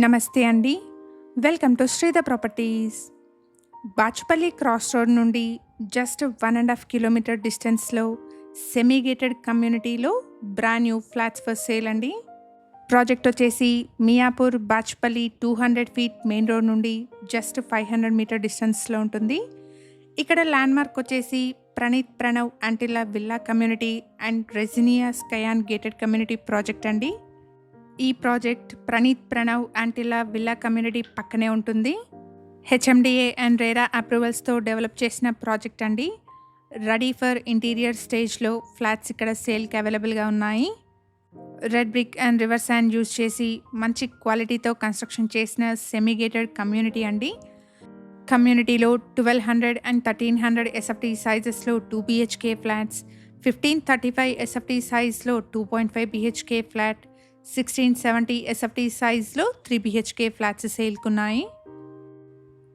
నమస్తే అండి. Welcome to Sridha properties. Bachupally cross road నుండి జస్ట్ 1.5 కిలోమీటర్ డిస్టెన్స్‌లో సెమీ గేటెడ్ కమ్యూనిటీలో brand new flats for sale అండి. ప్రాజెక్ట్ వచ్చేసి Miyapur Bachupally 200 feet main road నుండి జస్ట్ 500 మీటర్ డిస్టెన్స్‌లో ఉంటుంది. ఇక్కడ ల్యాండ్‌మార్క్ వచ్చేసి Praneeth Pranav Antilla villa community and రెజినియా స్కయాన్ గేటెడ్ కమ్యూనిటీ ప్రాజెక్ట్ అండి. ఈ project Praneeth Pranav Antilla villa community పక్కనే ఉంటుంది. హెచ్ఎండిఏ అండ్ రేరా అప్రూవల్స్తో డెవలప్ చేసిన ప్రాజెక్ట్ అండి. రెడీ ఫర్ ఇంటీరియర్ స్టేజ్లో ఫ్లాట్స్ ఇక్కడ సేల్కి అవైలబుల్గా ఉన్నాయి. Red brick and river sand use చేసి మంచి క్వాలిటీతో కన్స్ట్రక్షన్ చేసిన సెమీ గేటెడ్ కమ్యూనిటీ అండి. కమ్యూనిటీలో 1200 అండ్ 1300 ఎస్ఎఫ్టీ సైజెస్లో 2 BHK ఫ్లాట్స్, 1535 ఎస్ఎఫ్టీ సైజ్లో 2.5 BHK ఫ్లాట్, 1670 ఎస్ఎఫ్టీ సైజ్లో 3 BHK ఫ్లాట్స్ సేల్కున్నాయి.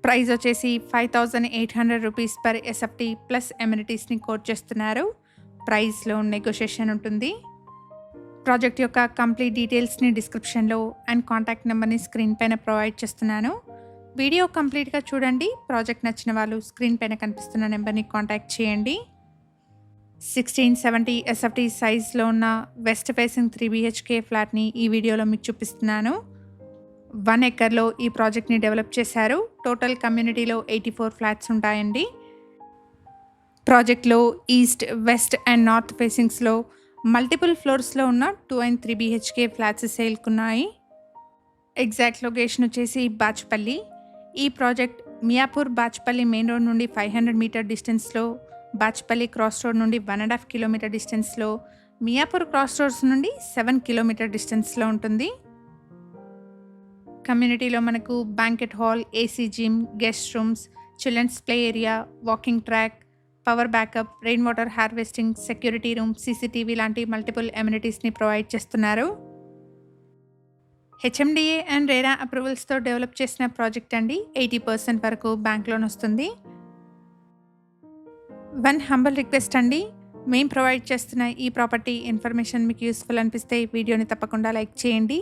ప్రైస్ వచ్చేసి 5800 రూపీస్ పర్ ఎస్ఎఫ్టీ ప్లస్ ఎమ్యూనిటీస్ని కోట్ చేస్తున్నారు. ప్రైస్లో నెగోషియేషన్ ఉంటుంది. ప్రాజెక్ట్ యొక్క కంప్లీట్ డీటెయిల్స్ని డిస్క్రిప్షన్లో అండ్ కాంటాక్ట్ నెంబర్ని స్క్రీన్ పైన ప్రొవైడ్ చేస్తున్నాను. వీడియో కంప్లీట్గా చూడండి. ప్రాజెక్ట్ నచ్చిన వాళ్ళు స్క్రీన్ పైన కనిపిస్తున్న నెంబర్ని కాంటాక్ట్ చేయండి. 1670 ఎస్ఎఫ్టీ సైజ్లో ఉన్న వెస్ట్ ఫేసింగ్ 3 BHK ఫ్లాట్ని ఈ వీడియోలో మీకు చూపిస్తున్నాను. 1 ఎకర్లో ఈ ప్రాజెక్ట్ని డెవలప్ చేశారు. టోటల్ కమ్యూనిటీలో 84 ఫ్లాట్స్ ఉంటాయండి. ప్రాజెక్ట్లో ఈస్ట్, వెస్ట్ అండ్ నార్త్ ఫేసింగ్స్లో మల్టిపుల్ ఫ్లోర్స్లో ఉన్న 2 and 3 BHK ఫ్లాట్స్ సేల్కున్నాయి. ఎగ్జాక్ట్ లొకేషన్ వచ్చేసి బాచుపల్లి. ఈ project Miyapur Bachupally main road నుండి 500 మీటర్ డిస్టెన్స్లో, బాచుపల్లి క్రాస్ రోడ్ నుండి 1.5 కిలోమీటర్ డిస్టెన్స్లో, మియాపూర్ క్రాస్ రోడ్స్ నుండి 7 కిలోమీటర్ డిస్టెన్స్లో ఉంటుంది. కమ్యూనిటీలో మనకు banquet hall, AC gym, guest rooms, children's play area, walking track, power backup, rain water harvesting, security room, CCTV లాంటి మల్టిపుల్ ఎమ్యూనిటీస్ని ప్రొవైడ్ చేస్తున్నారు. హెచ్ఎండిఏ అండ్ రేరా అప్రూవల్స్తో డెవలప్ చేసిన ప్రాజెక్ట్ అండి. 80% వరకు బ్యాంక్ లోన్ వస్తుంది. 1 హంబల్ రిక్వెస్ట్ అండి. మేము ప్రొవైడ్ చేస్తున్న ఈ ప్రాపర్టీ ఇన్ఫర్మేషన్ మీకు యూస్ఫుల్ అనిపిస్తే వీడియోని తప్పకుండా లైక్ చేయండి.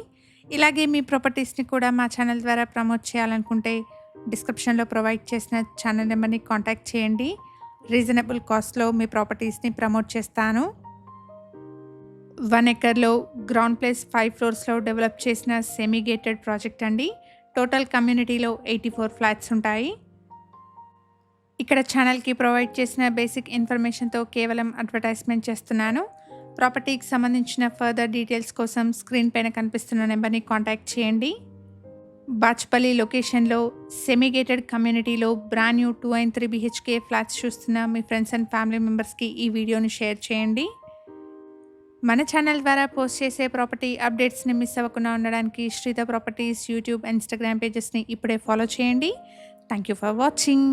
ఇలాగే మీ ప్రాపర్టీస్ని కూడా మా ఛానల్ ద్వారా ప్రమోట్ చేయాలనుకుంటే డిస్క్రిప్షన్లో ప్రొవైడ్ చేసిన ఛానల్ నెంబర్ని కాంటాక్ట్ చేయండి. రీజనబుల్ కాస్ట్లో మీ ప్రాపర్టీస్ని ప్రమోట్ చేస్తాను. 1 ఎకర్లో గ్రౌండ్ ప్లేస్ 5 ఫ్లోర్స్లో డెవలప్ చేసిన సెమీ గేటెడ్ ప్రాజెక్ట్ అండి. టోటల్ కమ్యూనిటీలో 84 ఫ్లాట్స్ ఉంటాయి. ఇక్కడ ఛానల్కి ప్రొవైడ్ చేసిన బేసిక్ ఇన్ఫర్మేషన్తో కేవలం అడ్వర్టైజ్మెంట్ చేస్తున్నాను. ప్రాపర్టీకి సంబంధించిన ఫర్దర్ డీటెయిల్స్ కోసం స్క్రీన్ పైన కనిపిస్తున్న నెంబర్ని కాంటాక్ట్ చేయండి. బాచుపల్లి లొకేషన్లో సెమీ గేటెడ్ కమ్యూనిటీలో brand new 2 and 3 BHK flats చూస్తున్న మీ ఫ్రెండ్స్ అండ్ ఫ్యామిలీ మెంబర్స్కి ఈ వీడియోని షేర్ చేయండి. మన ఛానల్ ద్వారా పోస్ట్ చేసే ప్రాపర్టీ అప్డేట్స్ని మిస్ అవ్వకుండా ఉండడానికి శ్రీధ ప్రాపర్టీస్ యూట్యూబ్, ఇన్స్టాగ్రామ్ పేజెస్ని ఇప్పుడే ఫాలో చేయండి. Thank you for watching.